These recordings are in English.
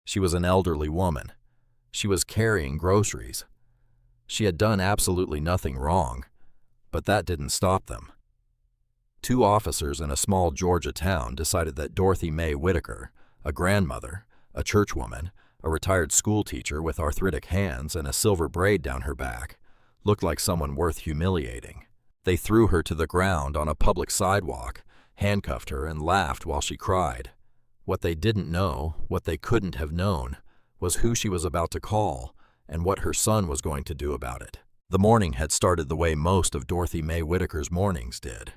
She was an elderly woman. She was carrying groceries. She had done absolutely nothing wrong, but that didn't stop them. Two officers in a small Georgia town decided that Dorothy Mae Whitaker, a grandmother, a churchwoman, a retired schoolteacher with arthritic hands and a silver braid down her back, looked like someone worth humiliating. They threw her to the ground on a public sidewalk, handcuffed her, and laughed while she cried. What they didn't know, what they couldn't have known, was who she was about to call and what her son was going to do about it. The morning had started the way most of Dorothy Mae Whitaker's mornings did,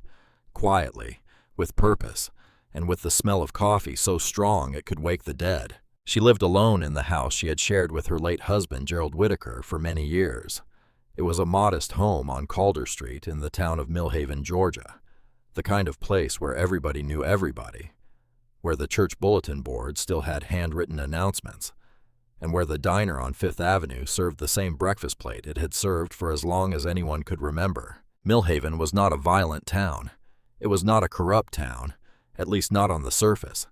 quietly, with purpose, and with the smell of coffee so strong it could wake the dead. She lived alone in the house she had shared with her late husband, Gerald Whitaker, for many years. It was a modest home on Calder Street in the town of Millhaven, Georgia, the kind of place where everybody knew everybody, where the church bulletin board still had handwritten announcements, and where the diner on Fifth Avenue served the same breakfast plate it had served for as long as anyone could remember. Millhaven was not a violent town. It was not a corrupt town, at least not on the surface.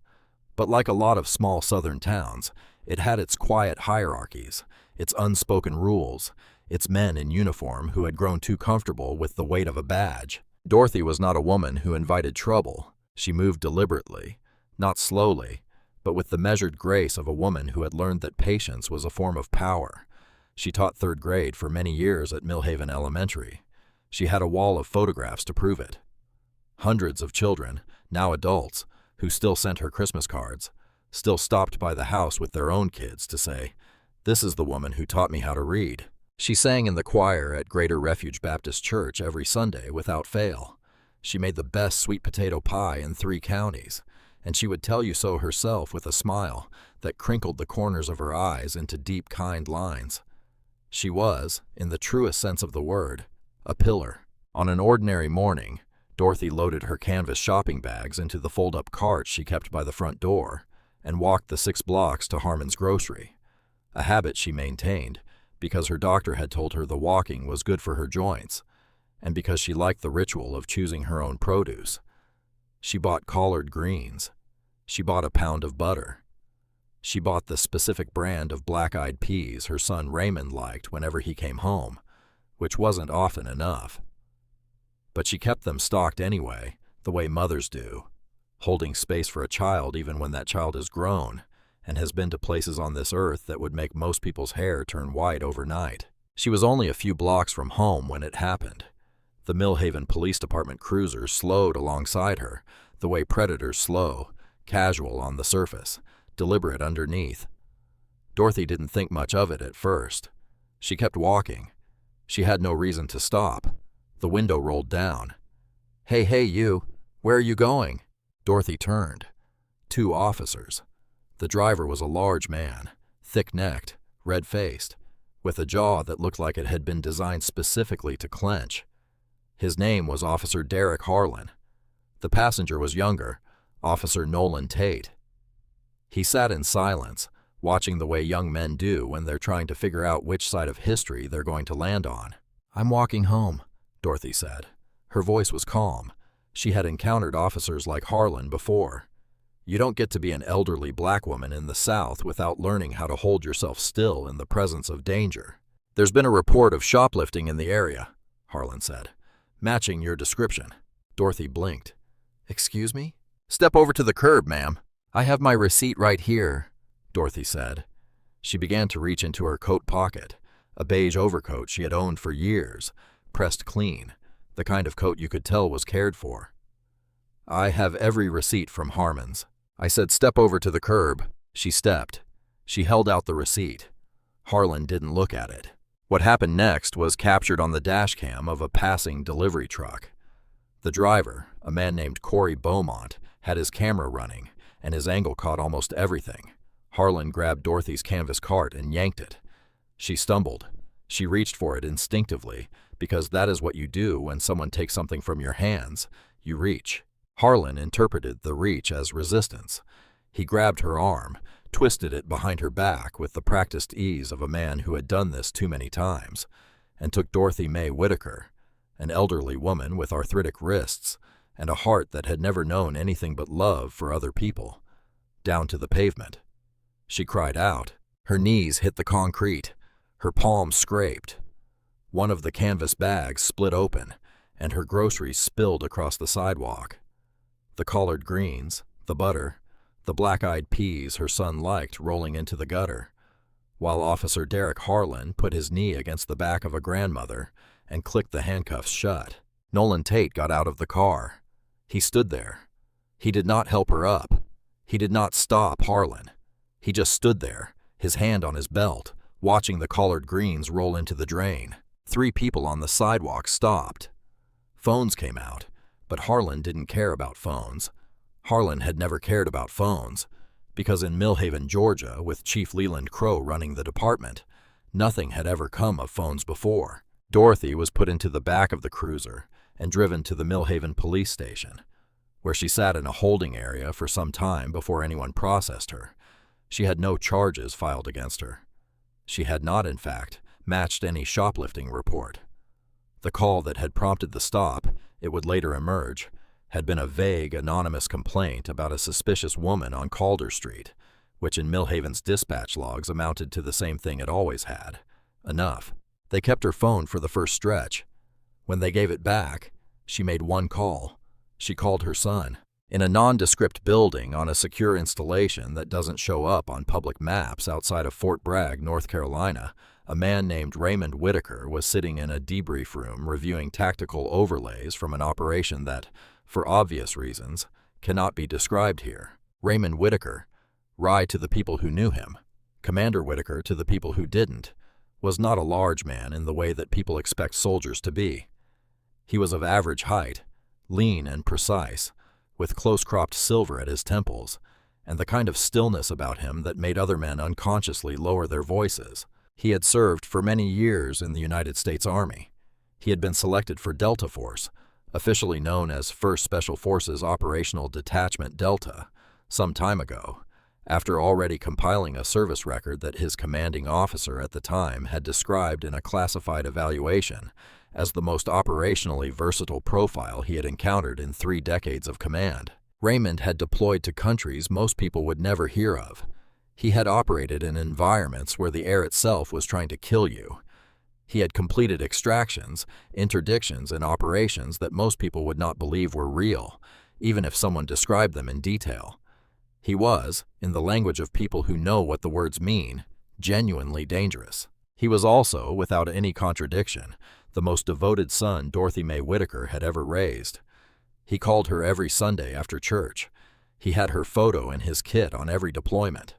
But like a lot of small southern towns, it had its quiet hierarchies, its unspoken rules, its men in uniform who had grown too comfortable with the weight of a badge. Dorothy was not a woman who invited trouble. She moved deliberately, not slowly, but with the measured grace of a woman who had learned that patience was a form of power. She taught third grade for many years at Millhaven Elementary. She had a wall of photographs to prove it. Hundreds of children, now adults, who still sent her Christmas cards, still stopped by the house with their own kids to say, "This is the woman who taught me how to read." She sang in the choir at Greater Refuge Baptist Church every Sunday without fail. She made the best sweet potato pie in 3 counties, and she would tell you so herself with a smile that crinkled the corners of her eyes into deep, kind lines. She was, in the truest sense of the word, a pillar. On an ordinary morning, Dorothy loaded her canvas shopping bags into the fold-up cart she kept by the front door and walked the 6 blocks to Harmon's grocery, a habit she maintained because her doctor had told her the walking was good for her joints and because she liked the ritual of choosing her own produce. She bought collard greens. She bought a pound of butter. She bought the specific brand of black-eyed peas her son Raymond liked whenever he came home, which wasn't often enough. But she kept them stocked anyway, the way mothers do, holding space for a child even when that child is grown and has been to places on this earth that would make most people's hair turn white overnight. She was only a few blocks from home when it happened. The Millhaven Police Department cruiser slowed alongside her, the way predators slow, casual on the surface, deliberate underneath. Dorothy didn't think much of it at first. She kept walking. She had no reason to stop. The window rolled down. Hey, you, where are you going?" Dorothy turned. 2 officers. The driver was a large man, thick-necked, red-faced, with a jaw that looked like it had been designed specifically to clench. His name was Officer Derek Harlan. The passenger was younger, Officer Nolan Tate. He sat in silence, watching the way young men do when they're trying to figure out which side of history they're going to land on. "I'm walking home," Dorothy said. Her voice was calm. She had encountered officers like Harlan before. You don't get to be an elderly black woman in the South without learning how to hold yourself still in the presence of danger. "There's been a report of shoplifting in the area," Harlan said, "matching your description." Dorothy blinked. "Excuse me?" "Step over to the curb, ma'am." "I have my receipt right here," Dorothy said. She began to reach into her coat pocket, a beige overcoat she had owned for years, pressed clean, the kind of coat you could tell was cared for. "I have every receipt from Harmon's." I said, "Step over to the curb." She stepped. She held out the receipt. Harlan didn't look at it. What happened next was captured on the dash cam of a passing delivery truck. The driver, a man named Corey Beaumont, had his camera running, and his angle caught almost everything. Harlan grabbed Dorothy's canvas cart and yanked it. She stumbled. She reached for it instinctively, because that is what you do when someone takes something from your hands. You reach. Harlan interpreted the reach as resistance. He grabbed her arm, twisted it behind her back with the practiced ease of a man who had done this too many times, and took Dorothy Mae Whitaker, an elderly woman with arthritic wrists and a heart that had never known anything but love for other people, down to the pavement. She cried out. Her knees hit the concrete. Her palms scraped. One of the canvas bags split open, and her groceries spilled across the sidewalk. The collard greens, the butter, the black-eyed peas her son liked rolling into the gutter, while Officer Derek Harlan put his knee against the back of a grandmother and clicked the handcuffs shut. Nolan Tate got out of the car. He stood there. He did not help her up. He did not stop Harlan. He just stood there, his hand on his belt, watching the collard greens roll into the drain. 3 people on the sidewalk stopped. Phones came out, but Harlan didn't care about phones. Harlan had never cared about phones, because in Millhaven, Georgia, with Chief Leland Crow running the department, nothing had ever come of phones before. Dorothy was put into the back of the cruiser and driven to the Millhaven police station, where she sat in a holding area for some time before anyone processed her. She had no charges filed against her. She had not, in fact, matched any shoplifting report. The call that had prompted the stop, it would later emerge, had been a vague, anonymous complaint about a suspicious woman on Calder Street, which in Millhaven's dispatch logs amounted to the same thing it always had: enough. They kept her phone for the first stretch. When they gave it back, she made one call. She called her son. In a nondescript building on a secure installation that doesn't show up on public maps outside of Fort Bragg, North Carolina, a man named Raymond Whitaker was sitting in a debrief room reviewing tactical overlays from an operation that, for obvious reasons, cannot be described here. Raymond Whitaker, Rye to the people who knew him, Commander Whitaker to the people who didn't, was not a large man in the way that people expect soldiers to be. He was of average height, lean and precise, with close-cropped silver at his temples, and the kind of stillness about him that made other men unconsciously lower their voices. He had served for many years in the United States Army. He had been selected for Delta Force, officially known as 1st Special Forces Operational Detachment Delta, some time ago, after already compiling a service record that his commanding officer at the time had described in a classified evaluation as the most operationally versatile profile he had encountered in 3 decades of command. Raymond had deployed to countries most people would never hear of. He had operated in environments where the air itself was trying to kill you. He had completed extractions, interdictions, and operations that most people would not believe were real, even if someone described them in detail. He was, in the language of people who know what the words mean, genuinely dangerous. He was also, without any contradiction, the most devoted son Dorothy Mae Whitaker had ever raised. He called her every Sunday after church. He had her photo in his kit on every deployment.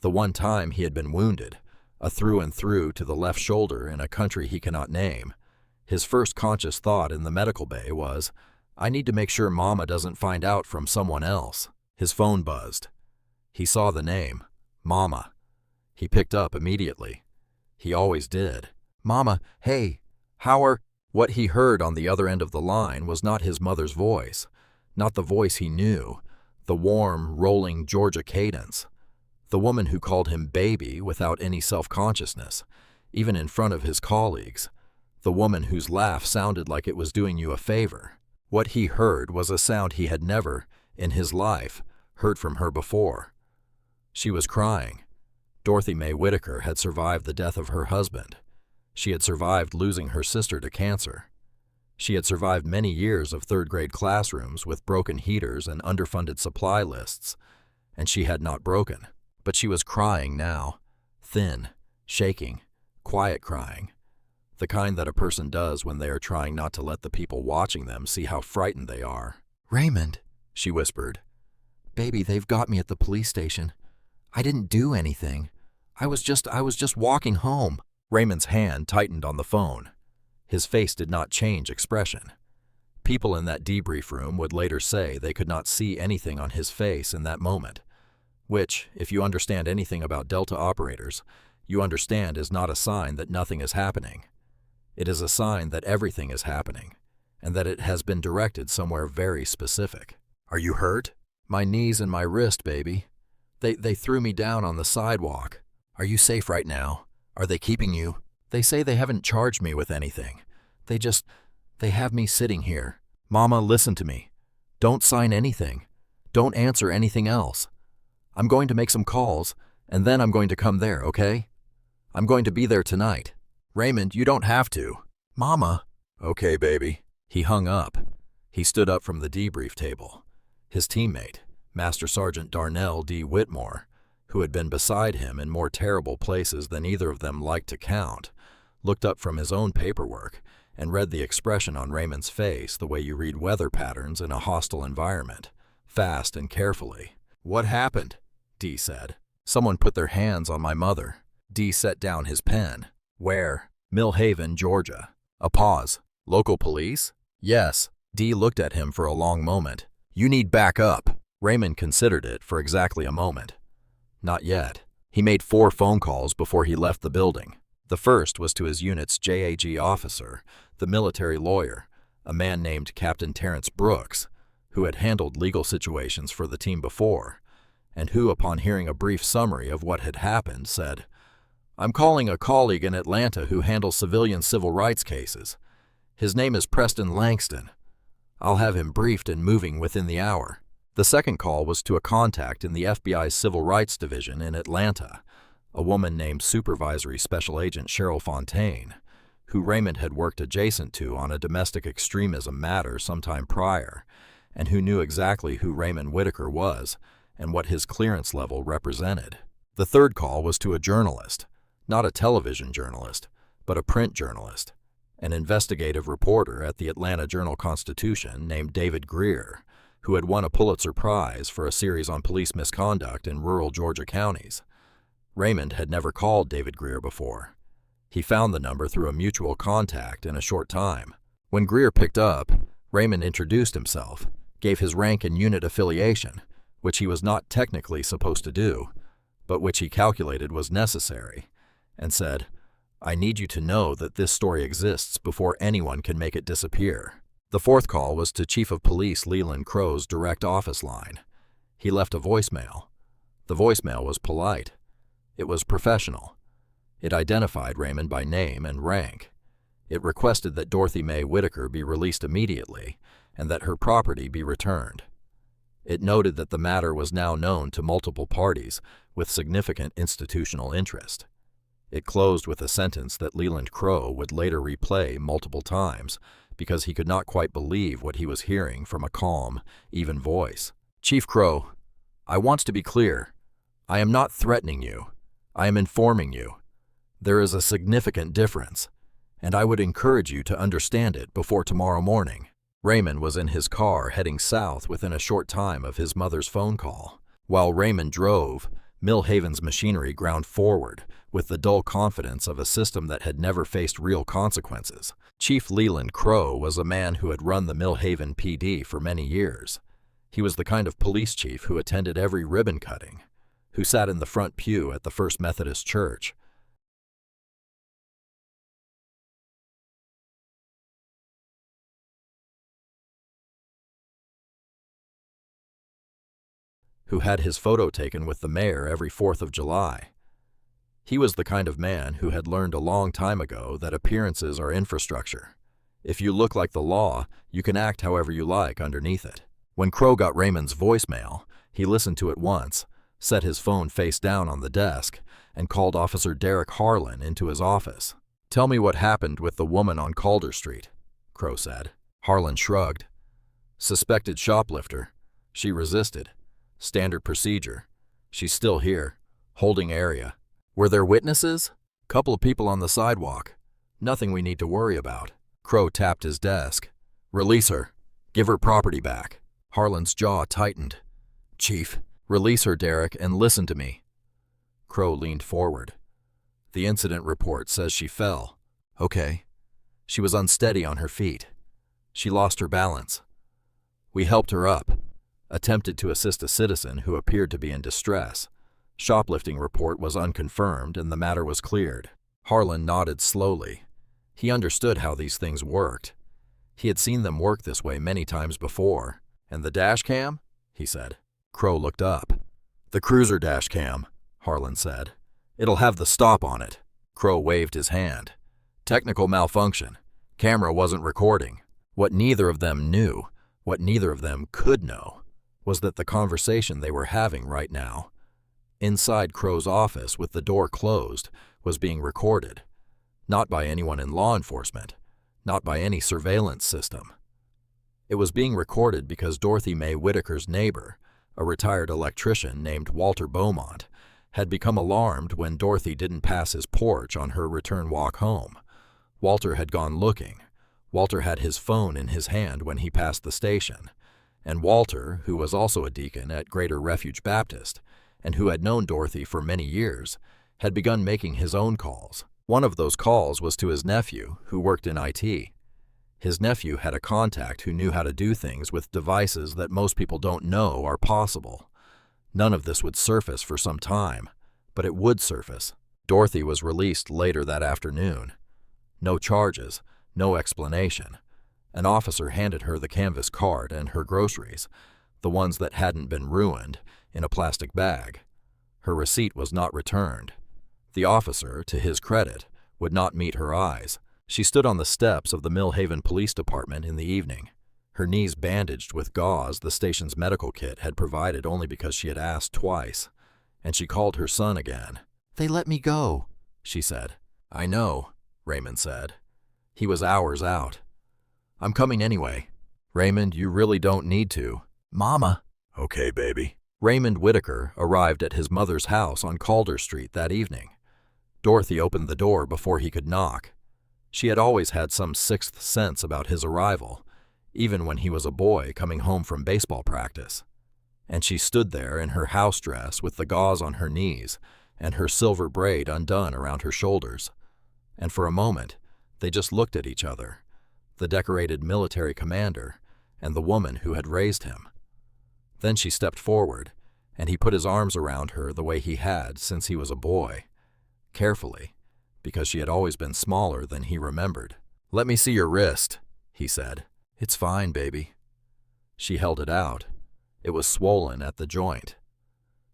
The one time he had been wounded, a through and through to the left shoulder in a country he cannot name, his first conscious thought in the medical bay was, "I need to make sure Mama doesn't find out from someone else." His phone buzzed. He saw the name, Mama. He picked up immediately. He always did. "Mama, hey, how are—" What he heard on the other end of the line was not his mother's voice, not the voice he knew, the warm, rolling Georgia cadence. The woman who called him baby without any self-consciousness, even in front of his colleagues. The woman whose laugh sounded like it was doing you a favor. What he heard was a sound he had never, in his life, heard from her before. She was crying. Dorothy Mae Whitaker had survived the death of her husband. She had survived losing her sister to cancer. She had survived many years of third-grade classrooms with broken heaters and underfunded supply lists, and she had not broken. But she was crying now, thin, shaking, quiet crying, the kind that a person does when they are trying not to let the people watching them see how frightened they are. "Raymond," she whispered. "Baby, they've got me at the police station. I didn't do anything. I was just walking home." Raymond's hand tightened on the phone. His face did not change expression. People in that debrief room would later say they could not see anything on his face in that moment, which, if you understand anything about Delta operators, you understand is not a sign that nothing is happening. It is a sign that everything is happening, and that it has been directed somewhere very specific. "Are you hurt?" "My knees and my wrist, baby. They threw me down on the sidewalk. Are you safe right now? Are they keeping you? They say they haven't charged me with anything. They have me sitting here. Mama, listen to me. Don't sign anything. Don't answer anything else. I'm going to make some calls. And then I'm going to come there, okay? I'm going to be there tonight. Raymond, you don't have to. Mama. Okay, baby. He hung up. He stood up from the debrief table. His teammate, Master Sergeant Darnell D. Whitmore, who had been beside him in more terrible places than either of them liked to count, looked up from his own paperwork and read the expression on Raymond's face the way you read weather patterns in a hostile environment, fast and carefully. What happened? D said. Someone put their hands on my mother. D set down his pen. Where? Millhaven, Georgia. A pause. Local police? Yes. D looked at him for a long moment. You need backup. Raymond considered it for exactly a moment. Not yet. He made 4 phone calls before he left the building. The first was to his unit's JAG officer, the military lawyer, a man named Captain Terrence Brooks, who had handled legal situations for the team before, and who, upon hearing a brief summary of what had happened, said, I'm calling a colleague in Atlanta who handles civilian civil rights cases. His name is Preston Langston. I'll have him briefed and moving within the hour. The second call was to a contact in the FBI's Civil Rights Division in Atlanta, a woman named Supervisory Special Agent Cheryl Fontaine, who Raymond had worked adjacent to on a domestic extremism matter sometime prior, and who knew exactly who Raymond Whitaker was and what his clearance level represented. The third call was to a journalist, not a television journalist, but a print journalist, an investigative reporter at the Atlanta Journal-Constitution named David Greer, who had won a Pulitzer Prize for a series on police misconduct in rural Georgia counties. Raymond had never called David Greer before. He found the number through a mutual contact in a short time. When Greer picked up, Raymond introduced himself, gave his rank and unit affiliation, which he was not technically supposed to do, but which he calculated was necessary, and said, I need you to know that this story exists before anyone can make it disappear. The fourth call was to Chief of Police Leland Crow's direct office line. He left a voicemail. The voicemail was polite. It was professional. It identified Raymond by name and rank. It requested that Dorothy Mae Whitaker be released immediately and that her property be returned. It noted that the matter was now known to multiple parties with significant institutional interest. It closed with a sentence that Leland Crow would later replay multiple times because he could not quite believe what he was hearing from a calm, even voice. Chief Crow, I want to be clear. I am not threatening you. I am informing you. There is a significant difference, and I would encourage you to understand it before tomorrow morning. Raymond was in his car heading south within a short time of his mother's phone call. While Raymond drove, Millhaven's machinery ground forward with the dull confidence of a system that had never faced real consequences. Chief Leland Crow was a man who had run the Millhaven PD for many years. He was the kind of police chief who attended every ribbon cutting, who sat in the front pew at the First Methodist Church, who had his photo taken with the mayor every 4th of July. He was the kind of man who had learned a long time ago that appearances are infrastructure. If you look like the law, you can act however you like underneath it. When Crow got Raymond's voicemail, he listened to it once, set his phone face down on the desk, and called Officer Derek Harlan into his office. Tell me what happened with the woman on Calder Street, Crow said. Harlan shrugged. Suspected shoplifter. She resisted. Standard procedure. She's still here. Holding area. Were there witnesses? Couple of people on the sidewalk. Nothing we need to worry about. Crow tapped his desk. Release her. Give her property back. Harlan's jaw tightened. Chief, release her, Derek, and listen to me. Crow leaned forward. The incident report says she fell. Okay. She was unsteady on her feet. She lost her balance. We helped her up. Attempted to assist a citizen who appeared to be in distress. Shoplifting report was unconfirmed and the matter was cleared. Harlan nodded slowly. He understood how these things worked. He had seen them work this way many times before. And the dash cam? He said. Crow looked up. The cruiser dash cam, Harlan said. It'll have the stop on it. Crow waved his hand. Technical malfunction. Camera wasn't recording. What neither of them knew, what neither of them could know, was that the conversation they were having right now, inside Crow's office with the door closed, was being recorded. Not by anyone in law enforcement, not by any surveillance system. It was being recorded because Dorothy Mae Whitaker's neighbor, a retired electrician named Walter Beaumont, had become alarmed when Dorothy didn't pass his porch on her return walk home. Walter had gone looking. Walter had his phone in his hand when he passed the station. And Walter, who was also a deacon at Greater Refuge Baptist, and who had known Dorothy for many years, had begun making his own calls. One of those calls was to his nephew, who worked in IT. His nephew had a contact who knew how to do things with devices that most people don't know are possible. None of this would surface for some time, but it would surface. Dorothy was released later that afternoon. No charges, no explanation. An officer handed her the canvas cart and her groceries, the ones that hadn't been ruined, in a plastic bag. Her receipt was not returned. The officer, to his credit, would not meet her eyes. She stood on the steps of the Millhaven Police Department in the evening, her knees bandaged with gauze the station's medical kit had provided only because she had asked twice, and she called her son again. "They let me go," she said. "I know," Raymond said. He was hours out. "I'm coming anyway." "Raymond, you really don't need to." "Mama." "Okay, baby." Raymond Whitaker arrived at his mother's house on Calder Street that evening. Dorothy opened the door before he could knock. She had always had some sixth sense about his arrival, even when he was a boy coming home from baseball practice. And she stood there in her house dress with the gauze on her knees and her silver braid undone around her shoulders. And for a moment, they just looked at each other, the decorated military commander and the woman who had raised him. Then she stepped forward, and he put his arms around her the way he had since he was a boy, carefully, because she had always been smaller than he remembered. "Let me see your wrist," he said. "It's fine, baby." She held it out. It was swollen at the joint.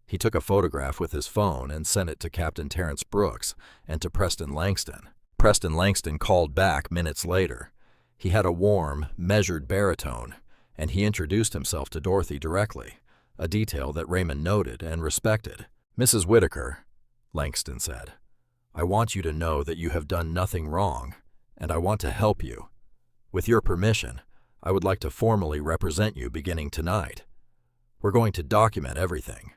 He took a photograph with his phone and sent it to Captain Terrence Brooks and to Preston Langston. Preston Langston called back minutes later. He had a warm, measured baritone, and he introduced himself to Dorothy directly, a detail that Raymond noted and respected. "Mrs. Whitaker," Langston said, "I want you to know that you have done nothing wrong, and I want to help you. With your permission, I would like to formally represent you beginning tonight. We're going to document everything.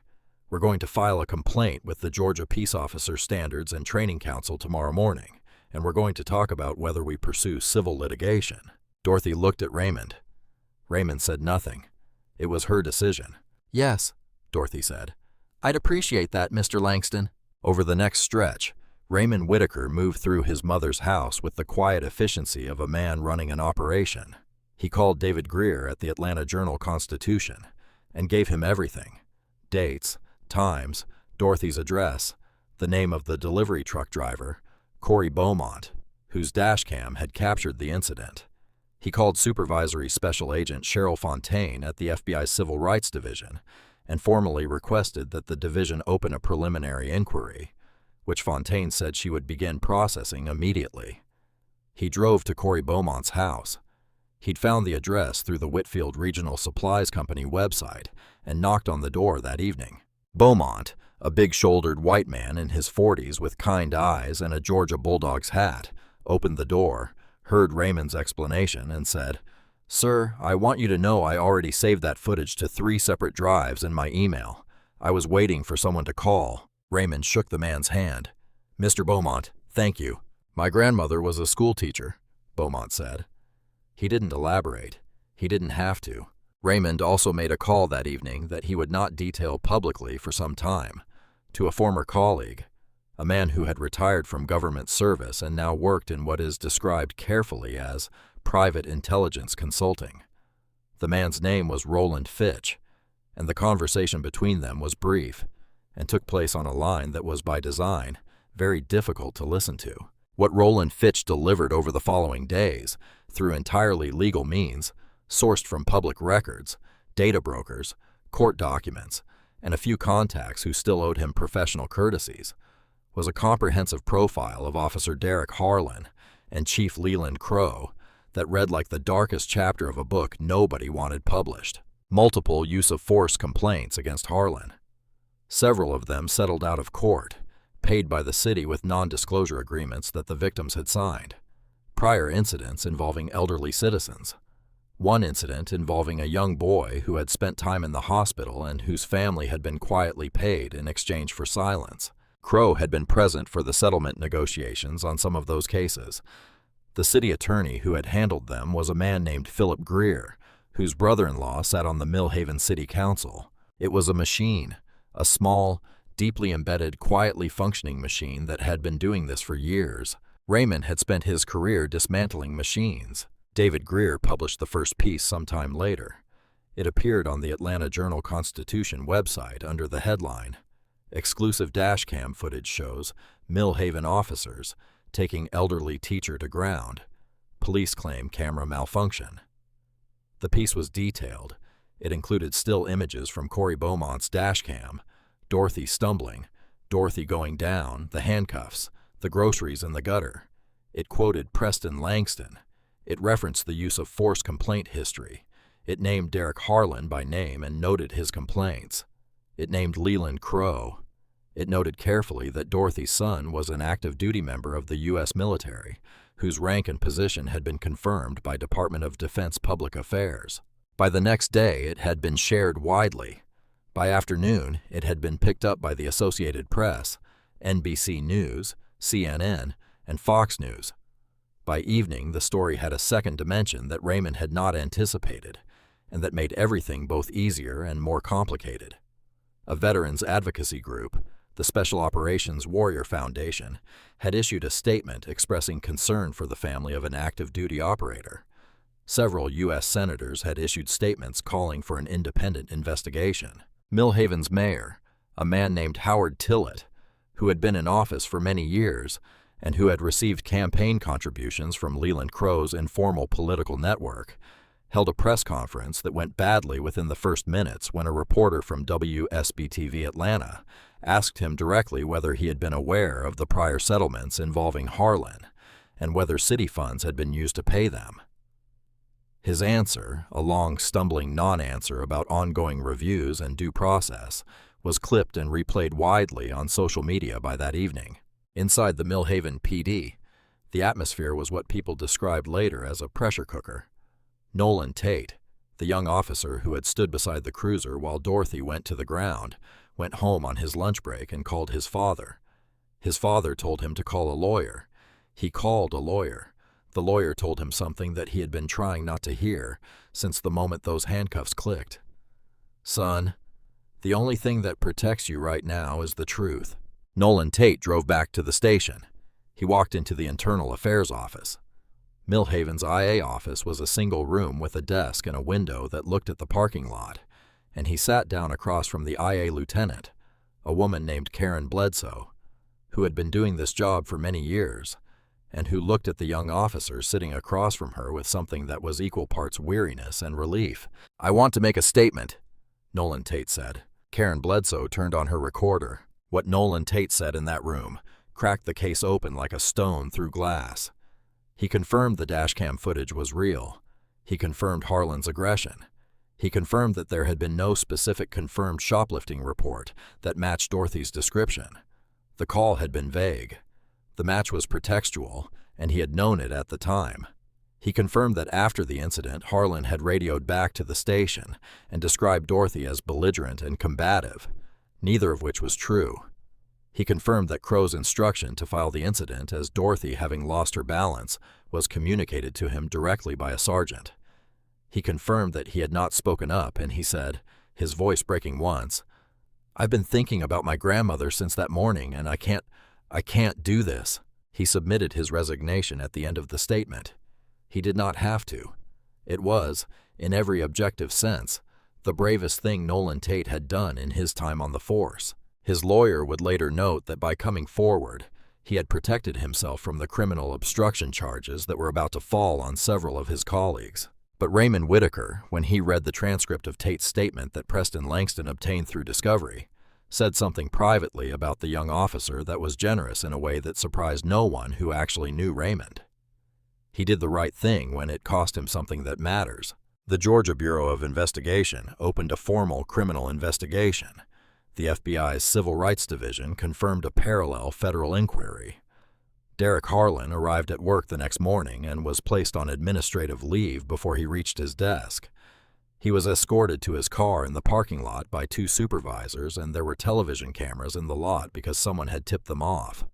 We're going to file a complaint with the Georgia Peace Officer Standards and Training Council tomorrow morning, and we're going to talk about whether we pursue civil litigation." Dorothy looked at Raymond. Raymond said nothing. It was her decision. "Yes," Dorothy said. "I'd appreciate that, Mr. Langston." Over the next stretch, Raymond Whitaker moved through his mother's house with the quiet efficiency of a man running an operation. He called David Greer at the Atlanta Journal-Constitution and gave him everything: dates, times, Dorothy's address, the name of the delivery truck driver, Corey Beaumont, whose dashcam had captured the incident. He called Supervisory Special Agent Cheryl Fontaine at the FBI Civil Rights Division and formally requested that the division open a preliminary inquiry, which Fontaine said she would begin processing immediately. He drove to Corey Beaumont's house. He'd found the address through the Whitfield Regional Supplies Company website and knocked on the door that evening. Beaumont, a big-shouldered white man in his 40s with kind eyes and a Georgia Bulldog's hat, opened the door, heard Raymond's explanation, and said, "Sir, I want you to know I already saved that footage to 3 separate drives in my email. I was waiting for someone to call." Raymond shook the man's hand. "Mr. Beaumont, thank you. My grandmother was a school teacher," Beaumont said. He didn't elaborate. He didn't have to. Raymond also made a call that evening that he would not detail publicly for some time, to a former colleague, a man who had retired from government service and now worked in what is described carefully as private intelligence consulting. The man's name was Roland Fitch, and the conversation between them was brief and took place on a line that was by design very difficult to listen to. What Roland Fitch delivered over the following days, through entirely legal means, sourced from public records, data brokers, court documents, and a few contacts who still owed him professional courtesies, was a comprehensive profile of Officer Derek Harlan and Chief Leland Crow that read like the darkest chapter of a book nobody wanted published. Multiple use-of-force complaints against Harlan. Several of them settled out of court, paid by the city with non-disclosure agreements that the victims had signed. Prior incidents involving elderly citizens. One incident involving a young boy who had spent time in the hospital and whose family had been quietly paid in exchange for silence. Crow had been present for the settlement negotiations on some of those cases. The city attorney who had handled them was a man named Philip Greer, whose brother-in-law sat on the Millhaven City Council. It was a machine, a small, deeply embedded, quietly functioning machine that had been doing this for years. Raymond had spent his career dismantling machines. David Greer published the first piece sometime later. It appeared on the Atlanta Journal-Constitution website under the headline, "Exclusive dashcam footage shows Millhaven officers taking elderly teacher to ground. Police claim camera malfunction." The piece was detailed. It included still images from Corey Beaumont's dashcam, Dorothy stumbling, Dorothy going down, the handcuffs, the groceries in the gutter. It quoted Preston Langston. It referenced the use of force complaint history. It named Derek Harlan by name and noted his complaints. It named Leland Crow. It noted carefully that Dorothy's son was an active duty member of the U.S. military, whose rank and position had been confirmed by Department of Defense Public Affairs. By the next day, it had been shared widely. By afternoon, it had been picked up by the Associated Press, NBC News, CNN, and Fox News. By evening, the story had a second dimension that Raymond had not anticipated, and that made everything both easier and more complicated. A veterans advocacy group, the Special Operations Warrior Foundation, had issued a statement expressing concern for the family of an active duty operator. Several U.S. senators had issued statements calling for an independent investigation. Millhaven's mayor, a man named Howard Tillett, who had been in office for many years and who had received campaign contributions from Leland Crow's informal political network, held a press conference that went badly within the first minutes when a reporter from WSB-TV Atlanta asked him directly whether he had been aware of the prior settlements involving Harlan and whether city funds had been used to pay them. His answer, a long, stumbling non-answer about ongoing reviews and due process, was clipped and replayed widely on social media by that evening. Inside the Millhaven PD, the atmosphere was what people described later as a pressure cooker. Nolan Tate, the young officer who had stood beside the cruiser while Dorothy went to the ground, went home on his lunch break and called his father. His father told him to call a lawyer. He called a lawyer. The lawyer told him something that he had been trying not to hear since the moment those handcuffs clicked. "Son, the only thing that protects you right now is the truth." Nolan Tate drove back to the station. He walked into the Internal Affairs office. Millhaven's IA office was a single room with a desk and a window that looked at the parking lot, and he sat down across from the IA lieutenant, a woman named Karen Bledsoe, who had been doing this job for many years, and who looked at the young officer sitting across from her with something that was equal parts weariness and relief. "I want to make a statement," Nolan Tate said. Karen Bledsoe turned on her recorder. What Nolan Tate said in that room cracked the case open like a stone through glass. He confirmed the dashcam footage was real. He confirmed Harlan's aggression. He confirmed that there had been no specific confirmed shoplifting report that matched Dorothy's description. The call had been vague. The match was pretextual, and he had known it at the time. He confirmed that after the incident, Harlan had radioed back to the station and described Dorothy as belligerent and combative, neither of which was true. He confirmed that Crow's instruction to file the incident as Dorothy having lost her balance was communicated to him directly by a sergeant. He confirmed that he had not spoken up, and he said, his voice breaking once, "I've been thinking about my grandmother since that morning, and I can't do this." He submitted his resignation at the end of the statement. He did not have to. It was, in every objective sense, the bravest thing Nolan Tate had done in his time on the force. His lawyer would later note that by coming forward, he had protected himself from the criminal obstruction charges that were about to fall on several of his colleagues. But Raymond Whitaker, when he read the transcript of Tate's statement that Preston Langston obtained through discovery, said something privately about the young officer that was generous in a way that surprised no one who actually knew Raymond. He did the right thing when it cost him something that matters. The Georgia Bureau of Investigation opened a formal criminal investigation. The FBI's Civil Rights Division confirmed a parallel federal inquiry. Derek Harlan arrived at work the next morning and was placed on administrative leave before he reached his desk. He was escorted to his car in the parking lot by 2 supervisors, and there were television cameras in the lot because someone had tipped them off.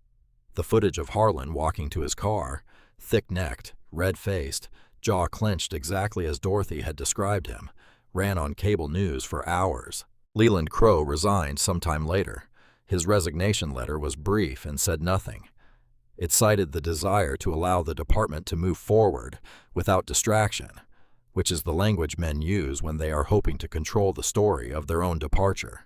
The footage of Harlan walking to his car, thick-necked, red-faced, jaw clenched exactly as Dorothy had described him, ran on cable news for hours. Leland Crowe resigned sometime later. His resignation letter was brief and said nothing. It cited the desire to allow the department to move forward without distraction, which is the language men use when they are hoping to control the story of their own departure.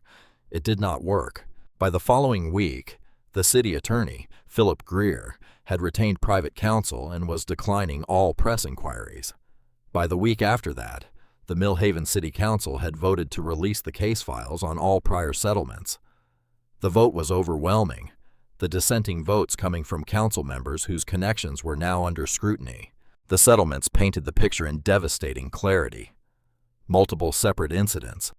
It did not work. By the following week, the city attorney, Philip Greer, had retained private counsel and was declining all press inquiries. By the week after that, the Millhaven City Council had voted to release the case files on all prior settlements. The vote was overwhelming, the dissenting votes coming from council members whose connections were now under scrutiny. The settlements painted the picture in devastating clarity. Multiple separate incidents,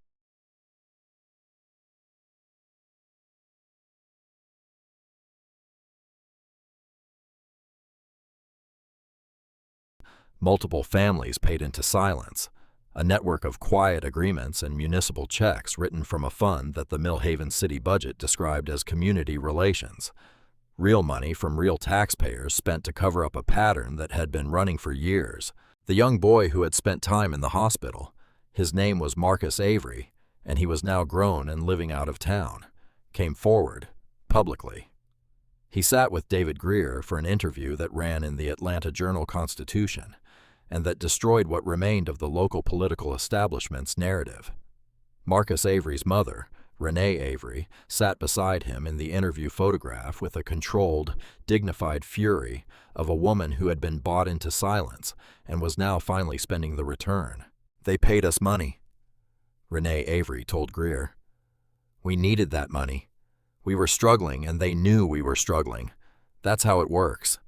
multiple families paid into silence, a network of quiet agreements and municipal checks written from a fund that the Millhaven City budget described as community relations. Real money from real taxpayers spent to cover up a pattern that had been running for years. The young boy who had spent time in the hospital, his name was Marcus Avery, and he was now grown and living out of town, came forward, publicly. He sat with David Greer for an interview that ran in the Atlanta Journal-Constitution, and that destroyed what remained of the local political establishment's narrative. Marcus Avery's mother, Renee Avery, sat beside him in the interview photograph with a controlled, dignified fury of a woman who had been bought into silence and was now finally spending the return. "They paid us money," Renee Avery told Greer. "We needed that money. We were struggling and they knew we were struggling. That's how it works.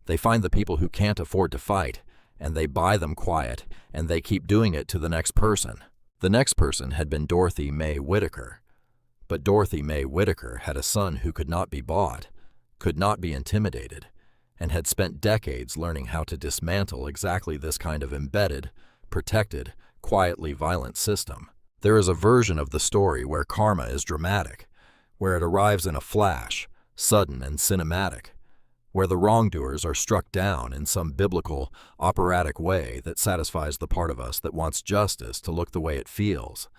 They find the people who can't afford to fight, and they buy them quiet, and they keep doing it to the next person." The next person had been Dorothy Mae Whitaker. But Dorothy Mae Whitaker had a son who could not be bought, could not be intimidated, and had spent decades learning how to dismantle exactly this kind of embedded, protected, quietly violent system. There is a version of the story where karma is dramatic, where it arrives in a flash, sudden and cinematic, where the wrongdoers are struck down in some biblical, operatic way that satisfies the part of us that wants justice to look the way it feels.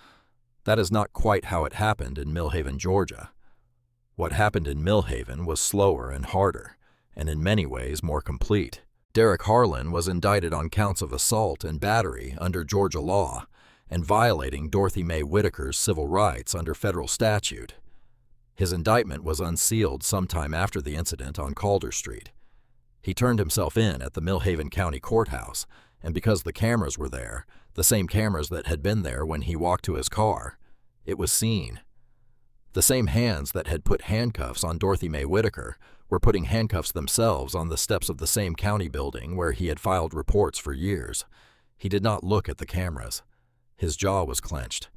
That is not quite how it happened in Millhaven, Georgia. What happened in Millhaven was slower and harder, and in many ways more complete. Derek Harlan was indicted on counts of assault and battery under Georgia law and violating Dorothy Mae Whitaker's civil rights under federal statute. His indictment was unsealed sometime after the incident on Calder Street. He turned himself in at the Millhaven County Courthouse, and because the cameras were there, the same cameras that had been there when he walked to his car, it was seen. The same hands that had put handcuffs on Dorothy Mae Whitaker were putting handcuffs themselves on the steps of the same county building where he had filed reports for years. He did not look at the cameras. His jaw was clenched.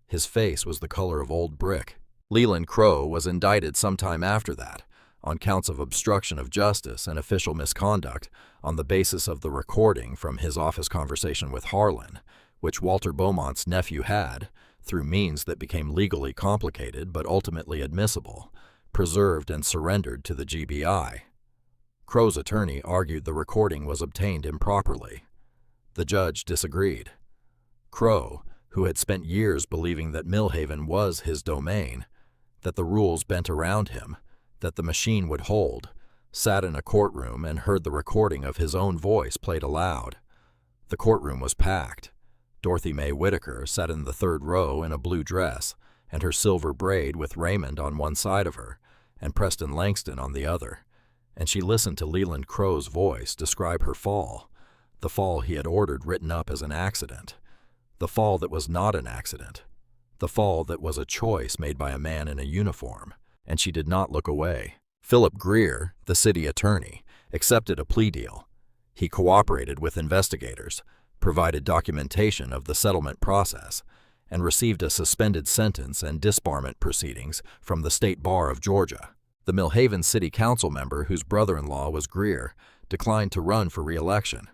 His face was the color of old brick. Leland Crowe was indicted sometime after that on counts of obstruction of justice and official misconduct on the basis of the recording from his office conversation with Harlan, which Walter Beaumont's nephew had, through means that became legally complicated but ultimately admissible, preserved and surrendered to the GBI. Crowe's attorney argued the recording was obtained improperly. The judge disagreed. Crowe, who had spent years believing that Millhaven was his domain, that the rules bent around him, that the machine would hold, sat in a courtroom and heard the recording of his own voice played aloud. The courtroom was packed. Dorothy Mae Whitaker sat in the third row in a blue dress and her silver braid with Raymond on one side of her and Preston Langston on the other, and she listened to Leland Crowe's voice describe her fall, the fall he had ordered written up as an accident, the fall that was not an accident, the fall that was a choice made by a man in a uniform, and she did not look away. Philip Greer, the city attorney, accepted a plea deal. He cooperated with investigators, provided documentation of the settlement process, and received a suspended sentence and disbarment proceedings from the State Bar of Georgia. The Millhaven City Council member, whose brother-in-law was Greer, declined to run for re-election.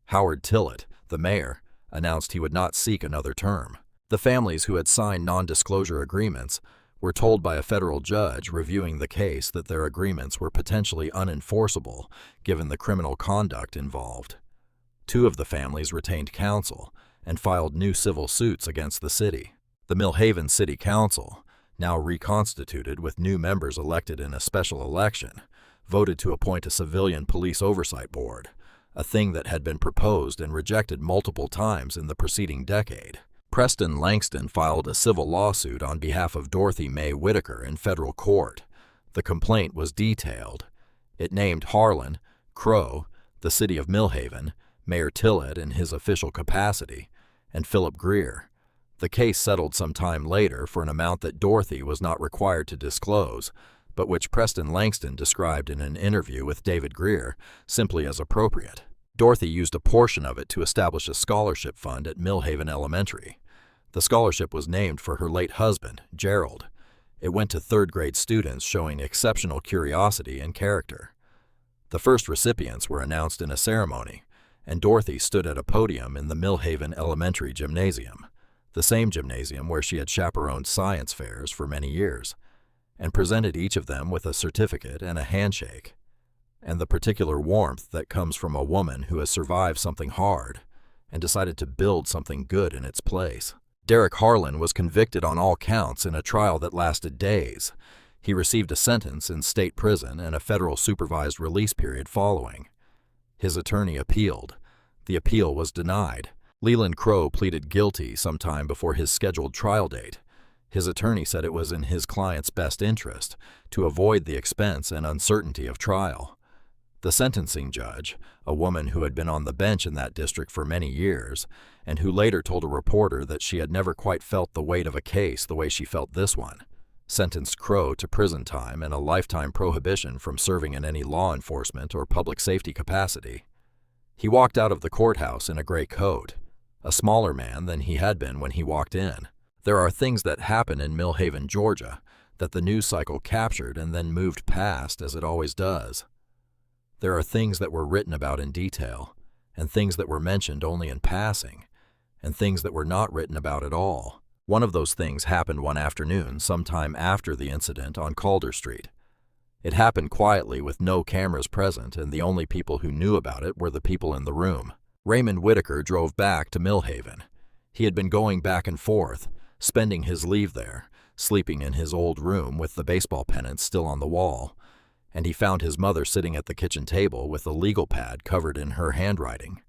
Howard Tillett, the mayor, announced he would not seek another term. The families who had signed non-disclosure agreements were told by a federal judge reviewing the case that their agreements were potentially unenforceable given the criminal conduct involved. 2 of the families retained counsel and filed new civil suits against the city. The Millhaven City Council, now reconstituted with new members elected in a special election, voted to appoint a civilian police oversight board, a thing that had been proposed and rejected multiple times in the preceding decade. Preston Langston filed a civil lawsuit on behalf of Dorothy Mae Whitaker in federal court. The complaint was detailed. It named Harlan, Crow, the city of Millhaven, Mayor Tillett in his official capacity, and Philip Greer. The case settled some time later for an amount that Dorothy was not required to disclose, but which Preston Langston described in an interview with David Greer simply as appropriate. Dorothy used a portion of it to establish a scholarship fund at Millhaven Elementary. The scholarship was named for her late husband, Gerald. It went to 3rd grade students showing exceptional curiosity and character. The first recipients were announced in a ceremony, and Dorothy stood at a podium in the Millhaven Elementary Gymnasium, the same gymnasium where she had chaperoned science fairs for many years, and presented each of them with a certificate and a handshake. And the particular warmth that comes from a woman who has survived something hard and decided to build something good in its place. Derek Harlan was convicted on all counts in a trial that lasted days. He received a sentence in state prison and a federal supervised release period following. His attorney appealed. The appeal was denied. Leland Crow pleaded guilty sometime before his scheduled trial date. His attorney said it was in his client's best interest to avoid the expense and uncertainty of trial. The sentencing judge, a woman who had been on the bench in that district for many years, and who later told a reporter that she had never quite felt the weight of a case the way she felt this one, sentenced Crow to prison time and a lifetime prohibition from serving in any law enforcement or public safety capacity. He walked out of the courthouse in a gray coat, a smaller man than he had been when he walked in. There are things that happen in Millhaven, Georgia, that the news cycle captured and then moved past as it always does. There are things that were written about in detail, and things that were mentioned only in passing, and things that were not written about at all. One of those things happened one afternoon sometime after the incident on Calder Street. It happened quietly with no cameras present, and the only people who knew about it were the people in the room. Raymond Whitaker drove back to Millhaven. He had been going back and forth, spending his leave there, sleeping in his old room with the baseball pennants still on the wall, and he found his mother sitting at the kitchen table with a legal pad covered in her handwriting.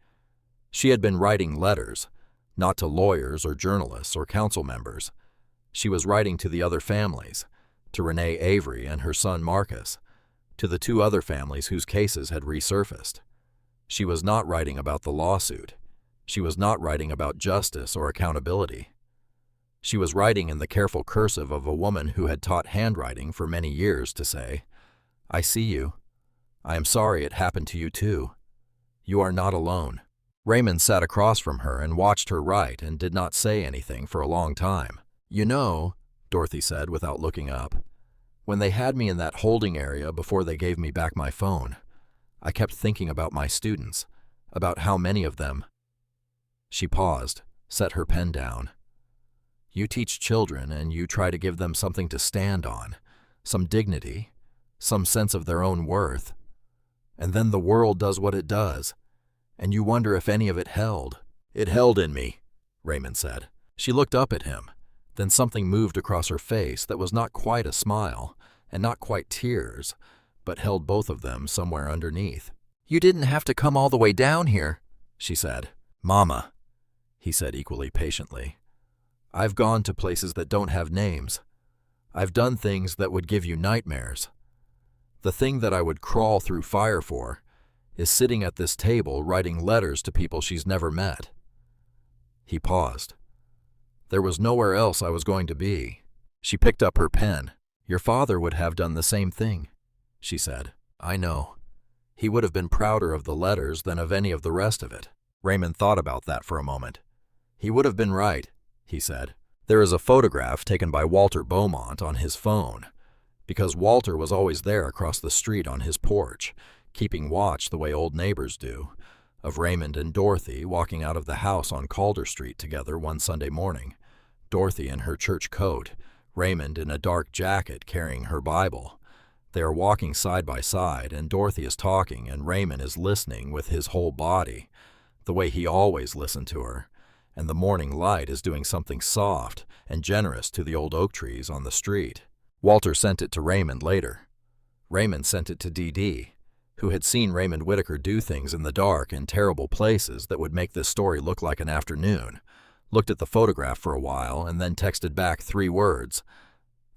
She had been writing letters, not to lawyers or journalists or council members. She was writing to the other families, to Renee Avery and her son Marcus, to the 2 other families whose cases had resurfaced. She was not writing about the lawsuit. She was not writing about justice or accountability. She was writing in the careful cursive of a woman who had taught handwriting for many years to say, "I see you. I am sorry it happened to you too. You are not alone." Raymond sat across from her and watched her write and did not say anything for a long time. "You know," Dorothy said without looking up, "when they had me in that holding area before they gave me back my phone, I kept thinking about my students, about how many of them—" She paused, set her pen down. "You teach children and you try to give them something to stand on, some dignity, some sense of their own worth. And then the world does what it does, and you wonder if any of it held." "It held in me," Raymond said. She looked up at him. Then something moved across her face that was not quite a smile and not quite tears, but held both of them somewhere underneath. "You didn't have to come all the way down here," she said. "Mama," he said equally patiently, "I've gone to places that don't have names. I've done things that would give you nightmares. The thing that I would crawl through fire for is sitting at this table writing letters to people she's never met." He paused. "There was nowhere else I was going to be." She picked up her pen. "Your father would have done the same thing," she said. "I know. He would have been prouder of the letters than of any of the rest of it." Raymond thought about that for a moment. "He would have been right," he said. There is a photograph taken by Walter Beaumont on his phone, because Walter was always there across the street on his porch, keeping watch the way old neighbors do, of Raymond and Dorothy walking out of the house on Calder Street together one Sunday morning, Dorothy in her church coat, Raymond in a dark jacket carrying her Bible. They are walking side by side, and Dorothy is talking, and Raymond is listening with his whole body, the way he always listened to her, and the morning light is doing something soft and generous to the old oak trees on the street. Walter sent it to Raymond later. Raymond sent it to Dee, who had seen Raymond Whitaker do things in the dark in terrible places that would make this story look like an afternoon, looked at the photograph for a while, and then texted back 3 words: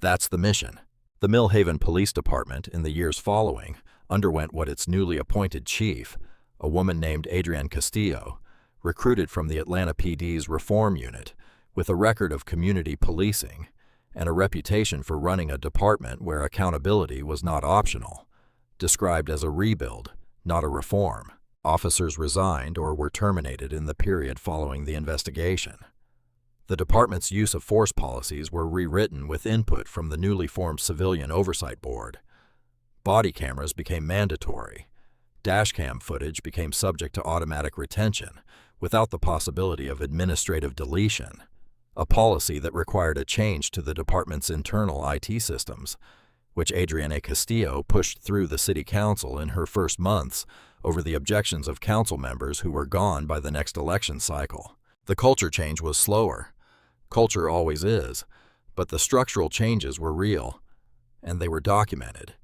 "That's the mission." The Millhaven Police Department, in the years following, underwent what its newly appointed chief, a woman named Adrienne Castillo, recruited from the Atlanta PD's Reform Unit, with a record of community policing and a reputation for running a department where accountability was not optional, described as a rebuild, not a reform. Officers resigned or were terminated in the period following the investigation. The department's use of force policies were rewritten with input from the newly formed Civilian Oversight Board. Body cameras became mandatory. Dashcam footage became subject to automatic retention, without the possibility of administrative deletion, a policy that required a change to the department's internal IT systems, which Adrienne Castillo pushed through the city council in her first months over the objections of council members who were gone by the next election cycle. The culture change was slower. Culture always is, but the structural changes were real, and they were documented,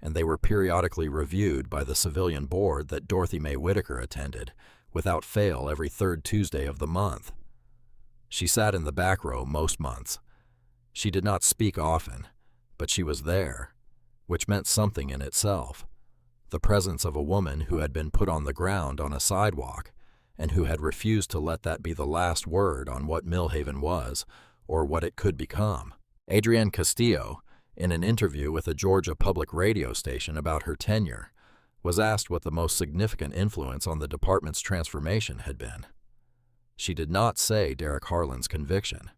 and they were periodically reviewed by the civilian board that Dorothy May Whitaker attended, without fail every 3rd Tuesday of the month. She sat in the back row most months. She did not speak often, but she was there, which meant something in itself. The presence of a woman who had been put on the ground on a sidewalk, and who had refused to let that be the last word on what Millhaven was, or what it could become. Adrienne Castillo, in an interview with a Georgia public radio station about her tenure, was asked what the most significant influence on the department's transformation had been. She did not say Derek Harlan's conviction.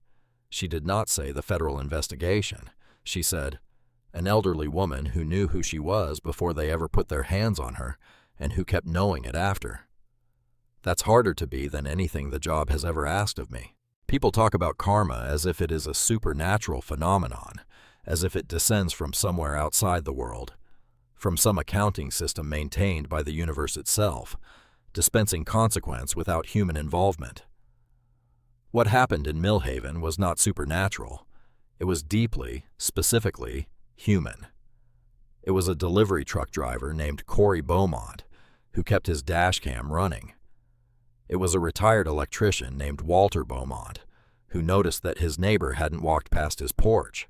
She did not say the federal investigation. She said, "An elderly woman who knew who she was before they ever put their hands on her, and who kept knowing it after." That's harder to be than anything the job has ever asked of me. People talk about karma as if it is a supernatural phenomenon, as if it descends from somewhere outside the world, from some accounting system maintained by the universe itself, dispensing consequence without human involvement. What happened in Millhaven was not supernatural. It was deeply, specifically, human. It was a delivery truck driver named Corey Beaumont who kept his dash cam running. It was a retired electrician named Walter Beaumont who noticed that his neighbor hadn't walked past his porch.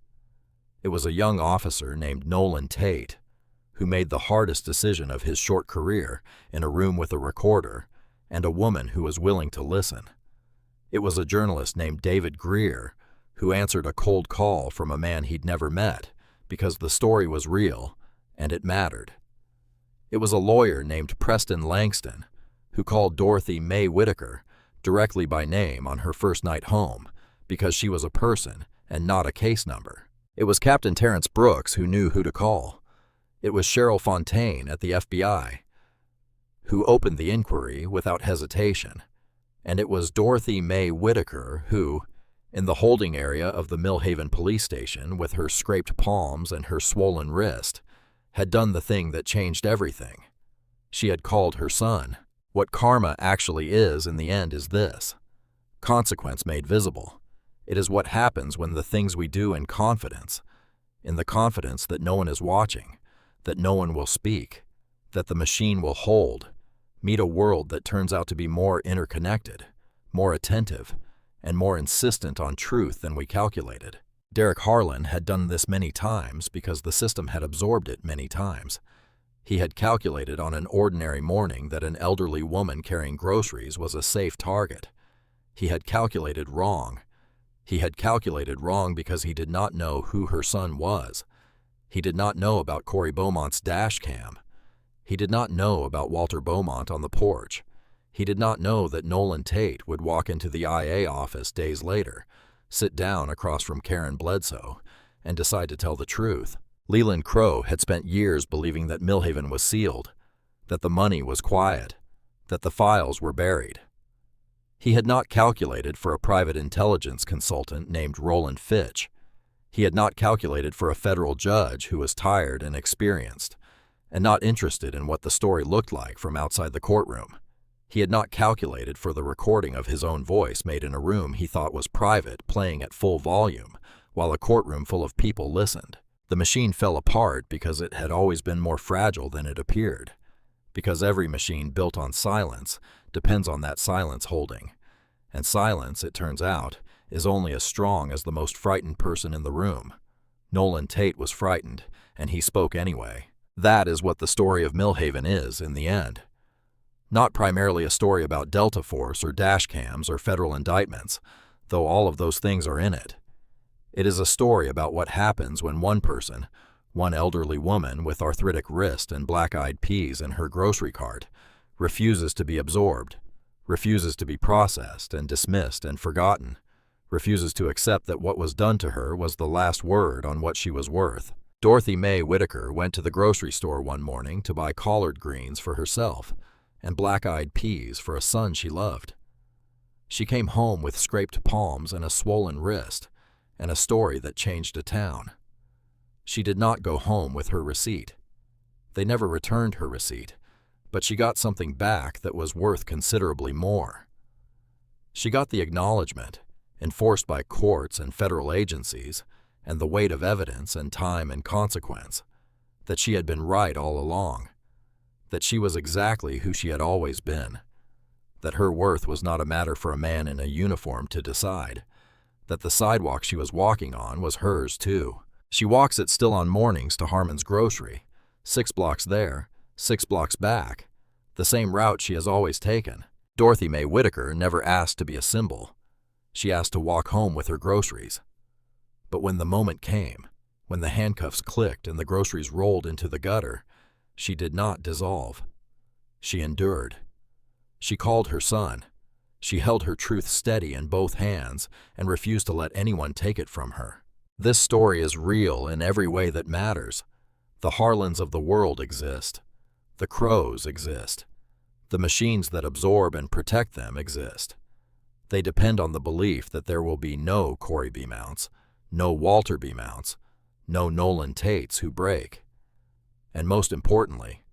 It was a young officer named Nolan Tate who made the hardest decision of his short career in a room with a recorder, and a woman who was willing to listen. It was a journalist named David Greer who answered a cold call from a man he'd never met because the story was real and it mattered. It was a lawyer named Preston Langston who called Dorothy May Whitaker directly by name on her first night home because she was a person and not a case number. It was Captain Terrence Brooks who knew who to call. It was Cheryl Fontaine at the FBI who opened the inquiry without hesitation. And it was Dorothy May Whitaker who, in the holding area of the Millhaven police station with her scraped palms and her swollen wrist, had done the thing that changed everything. She had called her son. What karma actually is in the end is this: consequence made visible. It is what happens when the things we do in the confidence that no one is watching, that no one will speak, that the machine will hold, meet a world that turns out to be more interconnected, more attentive, and more insistent on truth than we calculated. Derek Harlan had done this many times because the system had absorbed it many times. He had calculated on an ordinary morning that an elderly woman carrying groceries was a safe target. He had calculated wrong. He had calculated wrong because he did not know who her son was. He did not know about Corey Beaumont's dash cam. He did not know about Walter Beaumont on the porch. He did not know that Nolan Tate would walk into the IA office days later, sit down across from Karen Bledsoe, and decide to tell the truth. Leland Crowe had spent years believing that Millhaven was sealed, that the money was quiet, that the files were buried. He had not calculated for a private intelligence consultant named Roland Fitch. He had not calculated for a federal judge who was tired and experienced, and not interested in what the story looked like from outside the courtroom. He had not calculated for the recording of his own voice made in a room he thought was private, playing at full volume, while a courtroom full of people listened. The machine fell apart because it had always been more fragile than it appeared, because every machine built on silence depends on that silence holding, and silence, it turns out, is only as strong as the most frightened person in the room. Nolan Tate was frightened, and he spoke anyway. That is what the story of Millhaven is in the end. Not primarily a story about Delta Force or dash cams or federal indictments, though all of those things are in it. It is a story about what happens when one person, one elderly woman with arthritic wrist and black-eyed peas in her grocery cart, refuses to be absorbed, refuses to be processed and dismissed and forgotten, refuses to accept that what was done to her was the last word on what she was worth. Dorothy Mae Whitaker went to the grocery store one morning to buy collard greens for herself and black-eyed peas for a son she loved. She came home with scraped palms and a swollen wrist, and a story that changed a town. She did not go home with her receipt. They never returned her receipt, but she got something back that was worth considerably more. She got the acknowledgement, enforced by courts and federal agencies, and the weight of evidence and time and consequence, that she had been right all along, that she was exactly who she had always been, that her worth was not a matter for a man in a uniform to decide, that the sidewalk she was walking on was hers too. She walks it still on mornings to Harmon's grocery, 6 blocks there, 6 blocks back, the same route she has always taken. Dorothy Mae Whitaker never asked to be a symbol. She asked to walk home with her groceries. But when the moment came, when the handcuffs clicked and the groceries rolled into the gutter, she did not dissolve. She endured. She called her son. She held her truth steady in both hands and refused to let anyone take it from her. This story is real in every way that matters. The Harlans of the world exist. The Crows exist. The machines that absorb and protect them exist. They depend on the belief that there will be no Corey B. Mounts, no Walter B. Mounts, no Nolan Tates who break. And most importantly,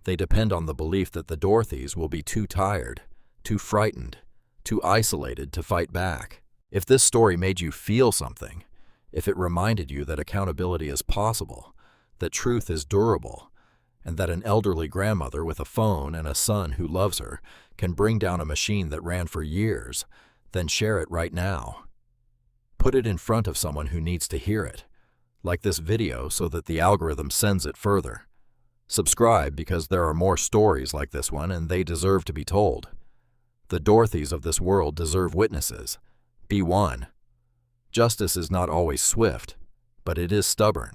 they depend on the belief that the Dorothys will be too tired, too frightened, too isolated to fight back. If this story made you feel something, if it reminded you that accountability is possible, that truth is durable, and that an elderly grandmother with a phone and a son who loves her can bring down a machine that ran for years, then share it right now. Put it in front of someone who needs to hear it, like this video, so that the algorithm sends it further. Subscribe because there are more stories like this one and they deserve to be told. The Dorothys of this world deserve witnesses. Be one. Justice is not always swift, but it is stubborn.